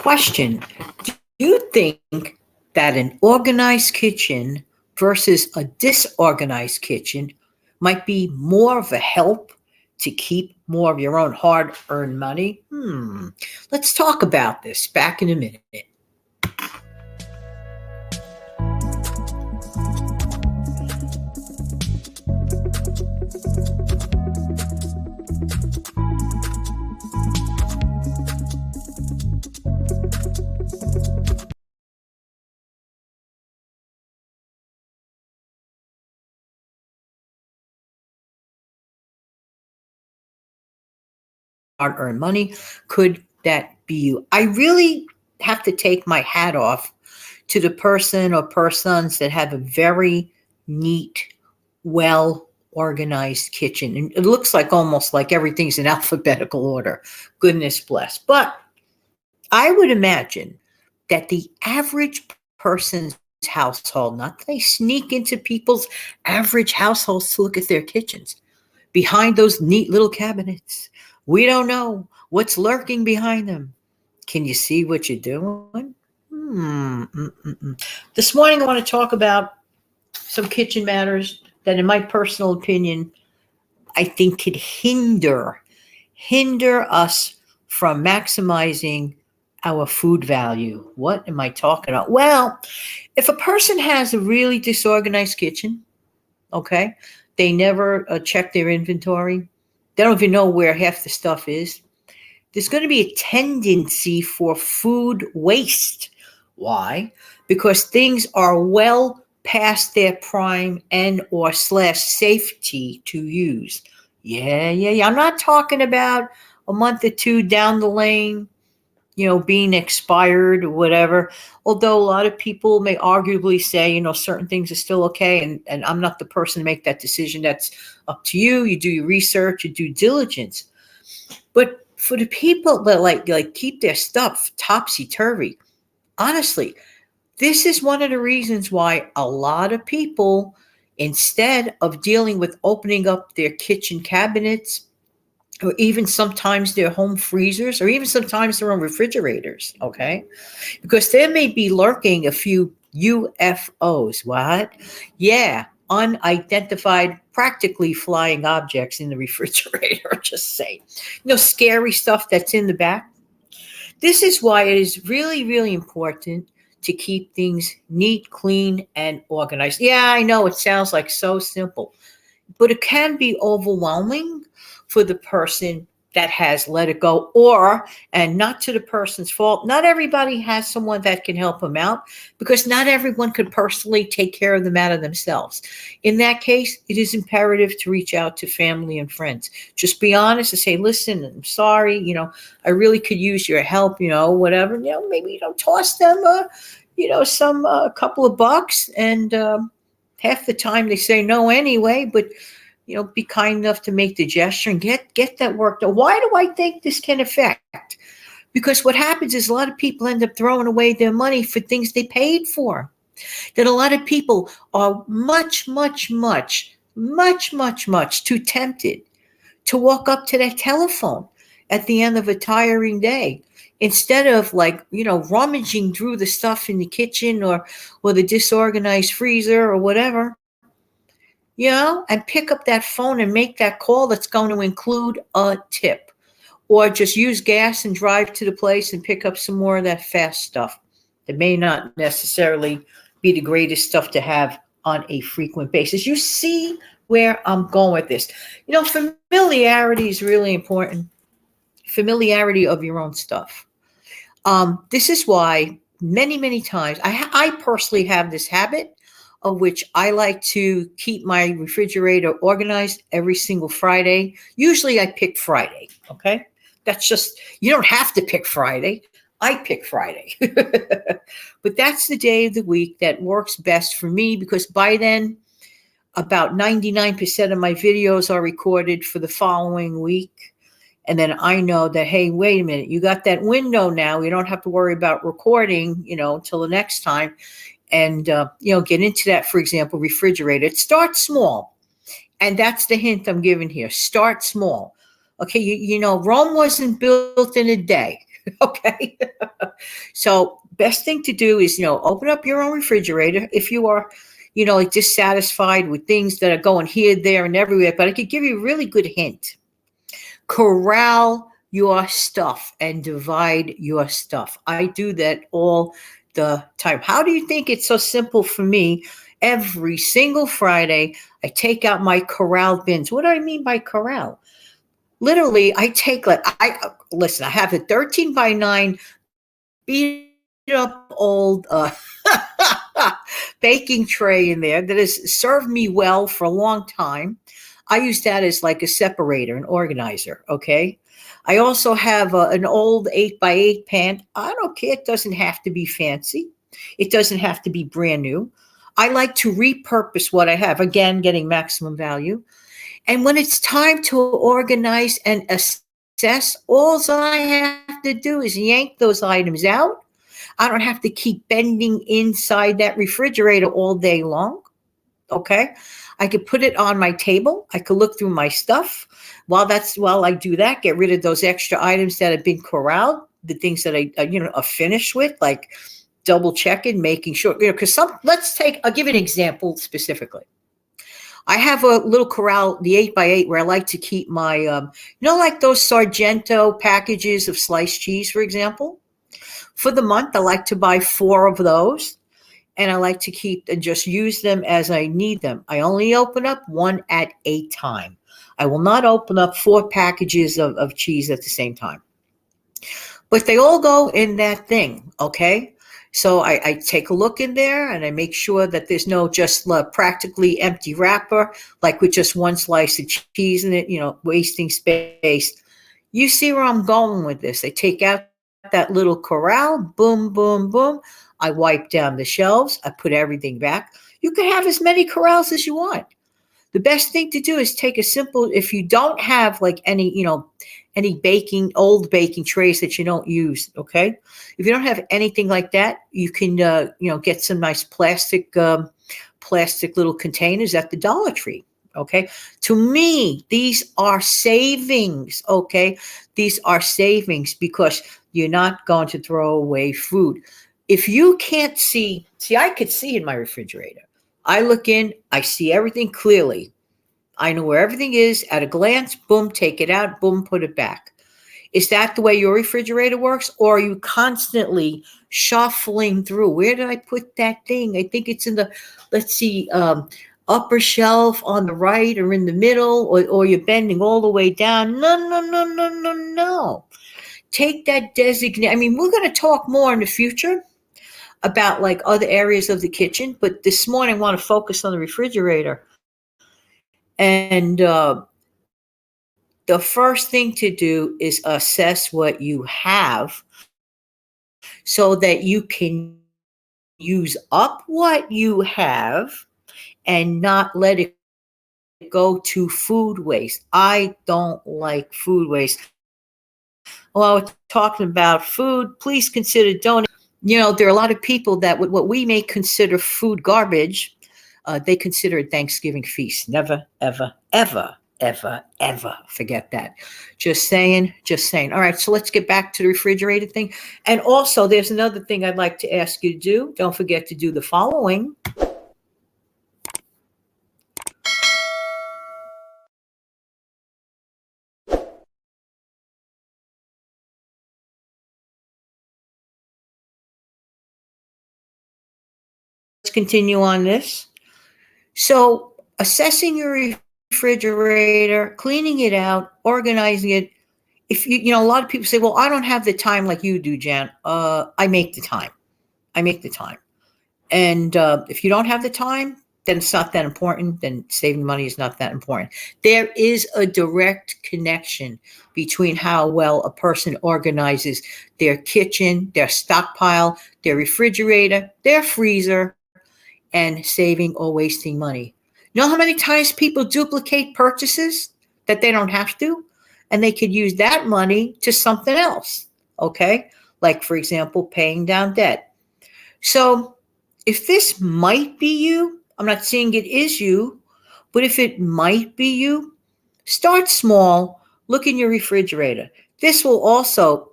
Question. Do you think that an organized kitchen versus a disorganized kitchen might be more of a help to keep more of your own hard earned money? Let's talk about this. Back in a minute. Hard earned money. Could that be you? I really have to take my hat off to the person or persons that have a very neat, well organized kitchen. And it looks like almost like everything's in alphabetical order. Goodness bless. But I would imagine that the average person's household, not that they sneak into people's average households to look at their kitchens, behind those neat little cabinets. We don't know what's lurking behind them. Can you see what you're doing? This morning, I want to talk about some kitchen matters that, in my personal opinion, I think could hinder us from maximizing our food value. What am I talking about? Well, if a person has a really disorganized kitchen, okay, they never check their inventory. They don't even know where half the stuff is. There's going to be a tendency for food waste. Why? Because things are well past their prime and or slash safety to use. Yeah. I'm not talking about a month or two down the lane, being expired or whatever. Although a lot of people may arguably say, certain things are still okay. And I'm not the person to make that decision. That's up to you. You do your research, you due diligence. But for the people that like keep their stuff topsy-turvy, honestly, this is one of the reasons why a lot of people, instead of dealing with opening up their kitchen cabinets, or even sometimes their home freezers, or even sometimes their own refrigerators, okay? Because there may be lurking a few UFOs. What? Yeah, unidentified, practically flying objects in the refrigerator, just saying. Scary stuff that's in the back. This is why it is really, really important to keep things neat, clean, and organized. Yeah, I know it sounds like so simple, but it can be overwhelming for the person that has let it go, and not to the person's fault, not everybody has someone that can help them out, because not everyone could personally take care of the matter themselves. In that case, it is imperative to reach out to family and friends. Just be honest and say, listen, I'm sorry, I really could use your help, whatever, maybe, toss them, some couple of bucks, and half the time they say no anyway, but be kind enough to make the gesture and get that work done. Why do I think this can affect? Because what happens is a lot of people end up throwing away their money for things they paid for. That a lot of people are much too tempted to walk up to that telephone at the end of a tiring day, instead of rummaging through the stuff in the kitchen or the disorganized freezer or whatever. And pick up that phone and make that call that's going to include a tip. Or just use gas and drive to the place and pick up some more of that fast stuff. It may not necessarily be the greatest stuff to have on a frequent basis. You see where I'm going with this. Familiarity is really important. Familiarity of your own stuff. This is why many times, I personally have this habit of which I like to keep my refrigerator organized every single Friday. Usually I pick Friday, okay? That's just, you don't have to pick Friday. I pick Friday. But that's the day of the week that works best for me, because by then, about 99% of my videos are recorded for the following week. And then I know that, hey, wait a minute, you got that window now. You don't have to worry about recording, until the next time. And, get into that, for example, refrigerator. It starts small. And that's the hint I'm giving here. Start small. Okay, Rome wasn't built in a day. Okay. So best thing to do is, open up your own refrigerator if you are, like dissatisfied with things that are going here, there, and everywhere. But I could give you a really good hint. Corral your stuff and divide your stuff. I do that all the time. How do you think it's so simple for me? Every single Friday, I take out my corral bins. What do I mean by corral? Literally, I take like listen. I have a 13 by 9 beat up old baking tray in there that has served me well for a long time. I use that as like a separator, an organizer. Okay. I also have an old 8 by 8 pan. I don't care. It doesn't have to be fancy. It doesn't have to be brand new. I like to repurpose what I have. Again, getting maximum value. And when it's time to organize and assess, all I have to do is yank those items out. I don't have to keep bending inside that refrigerator all day long. Okay. I could put it on my table. I could look through my stuff. While I do that, get rid of those extra items that have been corralled, the things that I are finished with, like double checking, making sure, because I'll give you an example specifically. I have a little corral, the 8 by 8, where I like to keep my, like those Sargento packages of sliced cheese, for example. For the month, I like to buy 4 of those, and I like to keep and just use them as I need them. I only open up 1 at a time. I will not open up 4 packages of cheese at the same time. But they all go in that thing, okay? So I take a look in there and I make sure that there's no just practically empty wrapper, like with just 1 slice of cheese in it, wasting space. You see where I'm going with this. I take out that little corral, boom, boom, boom. I wipe down the shelves. I put everything back. You can have as many corrals as you want. The best thing to do is take a simple, if you don't have like any old baking trays that you don't use, okay? If you don't have anything like that, you can, get some nice plastic little containers at the Dollar Tree, okay? To me, these are savings, okay? These are savings because you're not going to throw away food. If you can't see, I could see in my refrigerator. I look in, I see everything clearly. I know where everything is at a glance. Boom, take it out. Boom, put it back. Is that the way your refrigerator works? Or are you constantly shuffling through? Where did I put that thing? I think it's in the, upper shelf on the right or in the middle, or you're bending all the way down. No, no, no, no, no, no. Take that designate. I mean, we're going to talk more in the future about like other areas of the kitchen, but this morning I want to focus on the refrigerator. And the first thing to do is assess what you have so that you can use up what you have and not let it go to food waste. I don't like food waste. While we're talking about food, please consider donating. There are a lot of people that what we may consider food garbage, they consider it Thanksgiving feast. Never, ever, ever, ever, ever forget that. Just saying. All right, so let's get back to the refrigerator thing. And also, there's another thing I'd like to ask you to do. Don't forget to do the following. Let's continue on this. So, assessing your refrigerator, cleaning it out, organizing it. If a lot of people say, well, I don't have the time like you do, Jan. I make the time. And if you don't have the time, then it's not that important. Then saving money is not that important. There is a direct connection between how well a person organizes their kitchen, their stockpile, their refrigerator, their freezer, and saving or wasting money. You know how many times people duplicate purchases that they don't have to? And they could use that money to something else, okay? Like, for example, paying down debt. So if this might be you, I'm not saying it is you, but if it might be you, start small. Look in your refrigerator. This will also,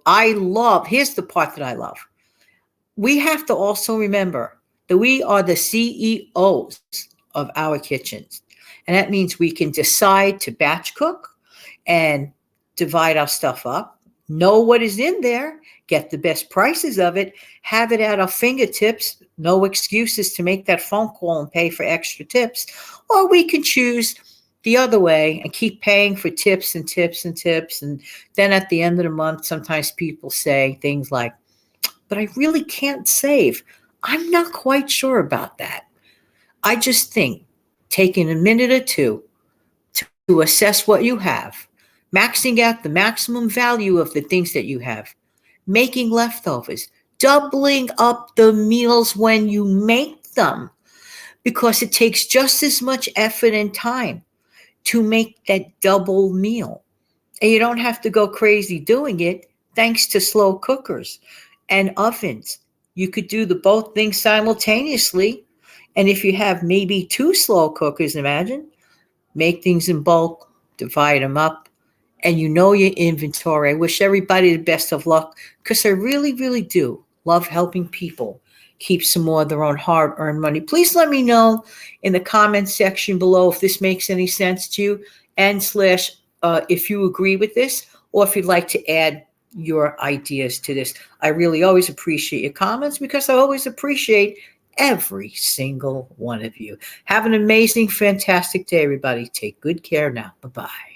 here's the part that I love. We have to also remember that we are the CEOs of our kitchens. And that means we can decide to batch cook and divide our stuff up, know what is in there, get the best prices of it, have it at our fingertips, no excuses to make that phone call and pay for extra tips. Or we can choose the other way and keep paying for tips and tips and tips. And then at the end of the month, sometimes people say things like, but I really can't save. I'm not quite sure about that. I just think taking a minute or two to assess what you have, maxing out the maximum value of the things that you have, making leftovers, doubling up the meals when you make them, because it takes just as much effort and time to make that double meal. And you don't have to go crazy doing it thanks to slow cookers and ovens. You could do the both things simultaneously. And if you have maybe two slow cookers, imagine, make things in bulk, divide them up, and you know your inventory. I wish everybody the best of luck because I really, really do love helping people keep some more of their own hard-earned money. Please let me know in the comments section below if this makes any sense to you and slash if you agree with this or if you'd like to add your ideas to this. I really always appreciate your comments because I always appreciate every single one of you. Have an amazing, fantastic day, everybody. Take good care now. Bye-bye.